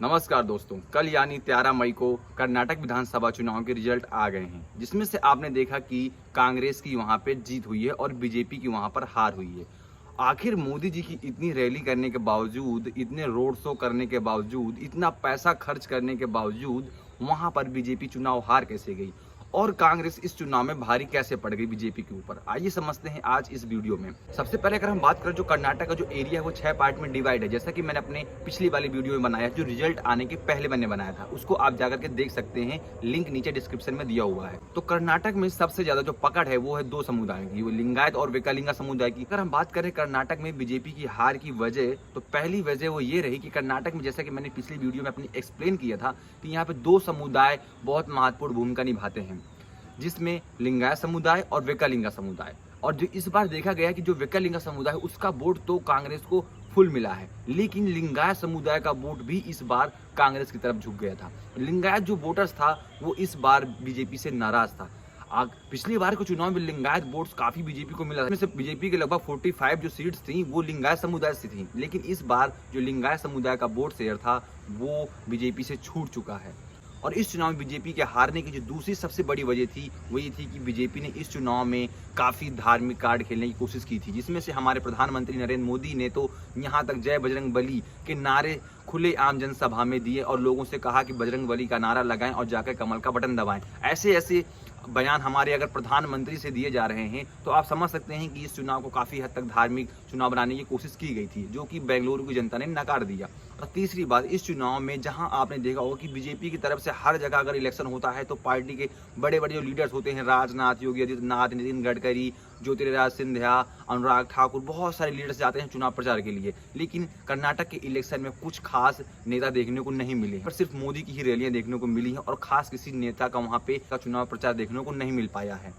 नमस्कार दोस्तों, कल यानी 13 मई को कर्नाटक विधानसभा चुनाव के रिजल्ट आ गए हैं, जिसमें से आपने देखा कि कांग्रेस की वहां पे जीत हुई है और बीजेपी की वहां पर हार हुई है। आखिर मोदी जी की इतनी रैली करने के बावजूद, इतने रोड शो करने के बावजूद, इतना पैसा खर्च करने के बावजूद वहां पर बीजेपी चुनाव हार कैसे गई और कांग्रेस इस चुनाव में भारी कैसे पड़ गई बीजेपी के ऊपर, आइए समझते हैं आज इस वीडियो में। सबसे पहले अगर हम बात करें, जो कर्नाटक का जो एरिया है वो 6 पार्ट में डिवाइड है, जैसा कि मैंने अपने पिछली वाली वीडियो में बनाया, जो रिजल्ट आने के पहले मैंने बनाया था, उसको आप जाकर के देख सकते हैं, लिंक नीचे डिस्क्रिप्शन में दिया हुआ है। तो कर्नाटक में सबसे ज्यादा जो पकड़ है वो है दो समुदायों की, वो लिंगायत और विकलांग समुदाय की। अगर हम बात करें कर्नाटक में बीजेपी की हार की वजह, तो पहली वजह वो ये रही कि कर्नाटक में, जैसा कि मैंने पिछली वीडियो में अपनी एक्सप्लेन किया था, कि यहाँ पे दो समुदाय बहुत महत्वपूर्ण भूमिका निभाते हैं, जिसमें लिंगायत समुदाय और विकलांग समुदाय। और जो इस बार देखा गया कि जो विकलांग समुदाय है उसका वोट तो कांग्रेस को फुल मिला है, लेकिन लिंगायत समुदाय का वोट भी इस बार कांग्रेस की तरफ झुक गया था। लिंगायत जो वोटर्स था वो इस बार बीजेपी से नाराज था। पिछली बार के चुनाव में लिंगायत वोट्स काफी बीजेपी को मिला, इसमें से बीजेपी के लगभग 45 जो सीट्स थी वो लिंगायत समुदाय से थी, लेकिन इस बार जो लिंगायत समुदाय का वोट शेयर था वो बीजेपी से छूट चुका है। और इस चुनाव में बीजेपी के हारने की जो दूसरी सबसे बड़ी वजह थी वो ये थी कि बीजेपी ने इस चुनाव में काफ़ी धार्मिक कार्ड खेलने की कोशिश की थी, जिसमें से हमारे प्रधानमंत्री नरेंद्र मोदी ने तो यहाँ तक जय बजरंग बली के नारे खुले आम जनसभा में दिए और लोगों से कहा कि बजरंग बली का नारा लगाएं और जाकर कमल का बटन दबाएं। ऐसे ऐसे बयान हमारे अगर प्रधानमंत्री से दिए जा रहे हैं तो आप समझ सकते हैं कि इस चुनाव को काफ़ी हद तक धार्मिक चुनाव बनाने की कोशिश की गई थी, जो कि बेंगलुरु की जनता ने नकार दिया। और तीसरी बात, इस चुनाव में जहां आपने देखा होगा कि बीजेपी की तरफ से हर जगह अगर इलेक्शन होता है तो पार्टी के बड़े बड़े जो लीडर्स होते हैं, राजनाथ, योगी आदित्यनाथ, नितिन गडकरी, ज्योतिरादित्य सिंधिया, अनुराग ठाकुर, बहुत सारे लीडर्स जाते हैं चुनाव प्रचार के लिए, लेकिन कर्नाटक के इलेक्शन में कुछ खास नेता देखने को नहीं मिले, पर सिर्फ मोदी की ही रैलियां देखने को मिली हैं और खास किसी नेता का वहां पे चुनाव प्रचार देखने को नहीं मिल पाया है।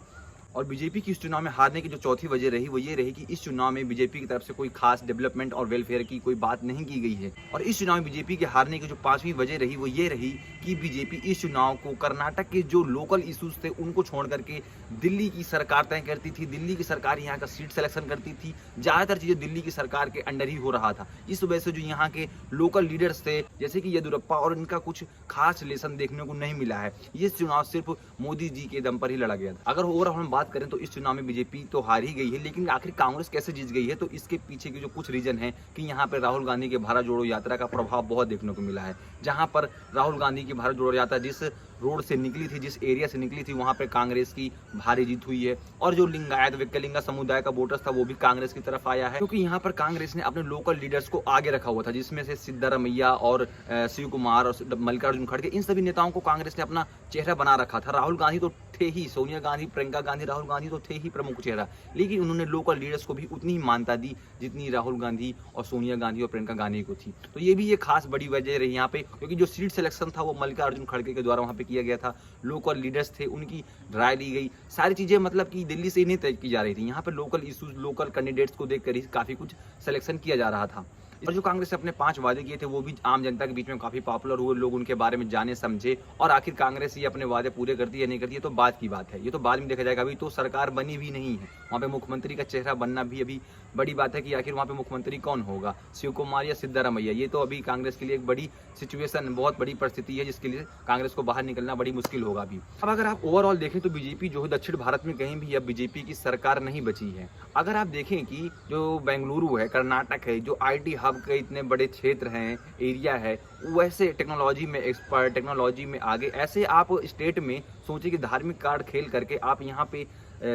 और बीजेपी की इस चुनाव में हारने की जो चौथी वजह रही वो ये रही कि इस चुनाव में बीजेपी की तरफ से कोई खास डेवलपमेंट और वेलफेयर की कोई बात नहीं की गई है। और इस चुनाव में बीजेपी के हारने की जो पांचवी वजह रही वो ये रही कि बीजेपी इस चुनाव को कर्नाटक के जो लोकल इशूज थे उनको छोड़ करके दिल्ली की सरकार तय करती थी, दिल्ली की सरकार यहाँ का सीट सिलेक्शन करती थी, ज्यादातर चीजें दिल्ली की सरकार के अंडर ही हो रहा था। इस वजह से जो यहाँ के लोकल लीडर्स थे, जैसे कि येदियुरप्पा, और इनका कुछ खास रिलेशन देखने को नहीं मिला है। ये चुनाव सिर्फ मोदी जी के दम पर ही लड़ा गया था। अगर ओवरऑल हम बात करें तो इस चुनाव में बीजेपी तो हार ही गई है, लेकिन आखिर कांग्रेस कैसे जीत गई है, तो इसके पीछे के जो कुछ रीजन है कि यहाँ पर राहुल गांधी के भारत जोड़ो यात्रा का प्रभाव बहुत देखने को मिला है। जहां पर राहुल गांधी की भारत जोड़ो यात्रा जिस रोड से निकली थी, जिस एरिया से निकली थी, वहां पर कांग्रेस की भारी जीत हुई है। और जो लिंगायत विकलांग समुदाय का वोटर्स था वो भी कांग्रेस की तरफ आया है, क्योंकि यहाँ पर कांग्रेस ने अपने लोकल लीडर्स को आगे रखा हुआ था, जिसमें से सिद्धारमैया और शिव कुमार और मल्लिकार्जुन खड़गे, इन सभी नेताओं को कांग्रेस ने अपना चेहरा बना रखा था। राहुल गांधी तो थे ही, सोनिया गांधी, प्रियंका गांधी, राहुल गांधी तो थे ही प्रमुख चेहरा, लेकिन उन्होंने लोकल लीडर्स को भी उतनी ही मान्यता दी जितनी राहुल गांधी और सोनिया गांधी और प्रियंका गांधी को थी। तो ये भी ये खास बड़ी वजह रही यहाँ पे, क्योंकि जो सीट सिलेक्शन था वो मल्लिकार्जुन खड़गे के द्वारा वहाँ पे किया गया था, लोकल लीडर्स थे उनकी राय ली गई, सारी चीजें मतलब कि दिल्ली से ही नहीं तय की जा रही थी। यहाँ पे लोकल इशूज, लोकल कैंडिडेट्स को देखकर ही काफी कुछ सिलेक्शन किया जा रहा था। और जो कांग्रेस ने अपने 5 वादे किए थे वो भी आम जनता के बीच में काफी पॉपुलर हुए, लोग उनके बारे में जाने समझे। और आखिर कांग्रेस ये अपने वादे पूरे करती है या नहीं करती है तो बाद की बात है, ये तो बाद में देखा जाएगा। अभी तो सरकार बनी भी नहीं है, वहाँ पे मुख्यमंत्री का चेहरा बनना भी अभी बड़ी बात है कि आखिर वहाँ पे मुख्यमंत्री कौन होगा, शिव कुमार या सिद्धारमैया। ये तो अभी कांग्रेस के लिए एक बड़ी सिचुएशन, बहुत बड़ी परिस्थिति है, जिसके लिए कांग्रेस को बाहर निकलना बड़ी मुश्किल होगा अभी। अब अगर आप ओवरऑल देखें तो बीजेपी जो है दक्षिण भारत में कहीं भी अब बीजेपी की सरकार नहीं बची है। अगर आप देखें कि जो बेंगलुरु है, कर्नाटक है, जो IT हब के इतने बड़े क्षेत्र हैं, एरिया है, वैसे टेक्नोलॉजी में एक्सपर्ट, टेक्नोलॉजी में आगे, ऐसे आप स्टेट में सोचिए कि धार्मिक कार्ड खेल करके आप यहाँ पे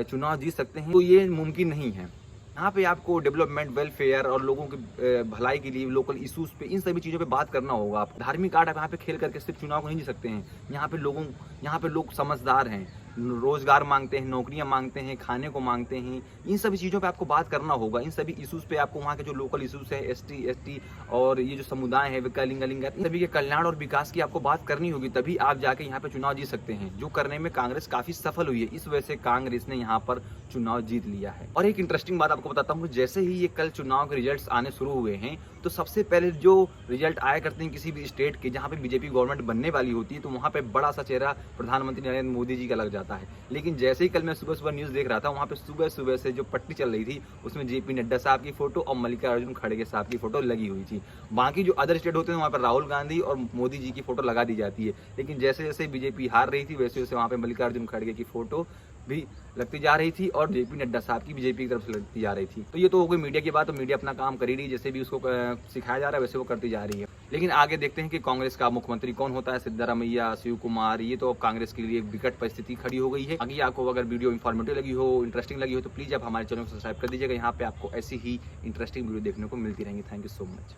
चुनाव जीत सकते हैं, तो ये मुमकिन नहीं है। यहाँ पे आपको डेवलपमेंट, वेलफेयर और लोगों की भलाई के लिए, लोकल इशूज पे, इन सभी चीज़ों पे बात करना होगा। आप धार्मिक कार्ड आप यहाँ पे खेल करके सिर्फ चुनाव को नहीं जीत सकते हैं। यहाँ पे लोग समझदार हैं, रोजगार मांगते हैं, नौकरियां मांगते हैं, खाने को मांगते हैं, इन सभी चीज़ों पे आपको बात करना होगा। इन सभी इशूज पे आपको वहाँ के जो लोकल इशूज है, ST और ये जो समुदाय है विकलांग, इन सभी के कल्याण और विकास की आपको बात करनी होगी, तभी आप जाके यहाँ पे चुनाव जीत सकते हैं, जो करने में कांग्रेस काफी सफल हुई है। इस वजह से कांग्रेस ने यहाँ पर चुनाव जीत लिया है। और एक इंटरेस्टिंग बात आपको बताता हूँ, जैसे ही ये कल चुनाव के रिजल्ट आने शुरू हुए हैं तो सबसे पहले जो रिजल्ट आया करते हैं किसी भी स्टेट के जहाँ पे बीजेपी गवर्नमेंट बनने वाली होती है, तो वहाँ पे बड़ा सा चेहरा प्रधानमंत्री नरेंद्र मोदी जी का लग जाता जाता है। लेकिन जैसे ही कल मैं सुबह सुबह न्यूज़ देख रहा था, वहाँ पे सुबह सुबह से जो पट्टी चल रही थी उसमें जेपी नड्डा साहब की फोटो और मल्लिकार्जुन खड़गे साहब की फोटो लगी हुई थी। बाकी जो अदर स्टेट होते हैं वहाँ पर राहुल गांधी और मोदी जी की फोटो लगा दी जाती है, लेकिन जैसे जैसे बीजेपी हार रही थी वैसे वैसे वहाँ पे मल्लिकार्जुन खड़गे की फोटो भी लगती जा रही थी और जेपी नड्डा साहब की बीजेपी की तरफ से लगती जा रही थी। तो ये तो हो गई मीडिया की बात, तो मीडिया अपना काम कर ही रही है, जैसे भी उसको सिखाया जा रहा है वैसे वो करती जा रही है। लेकिन आगे देखते हैं कि कांग्रेस का मुख्यमंत्री कौन होता है, सिद्धारमैया, शिव कुमार, ये तो अब कांग्रेस के लिए एक विकट परिस्थिति खड़ी हो गई है। आगे आपको अगर वीडियो इन्फॉर्मेटिव लगी हो, इंटरेस्टिंग लगी हो, तो प्लीज़ आप हमारे चैनल को सब्सक्राइब कर दीजिएगा। यहाँ पे आपको ऐसी ही इंटरेस्टिंग वीडियो देखने को मिलती रहेंगी। Thank you so much.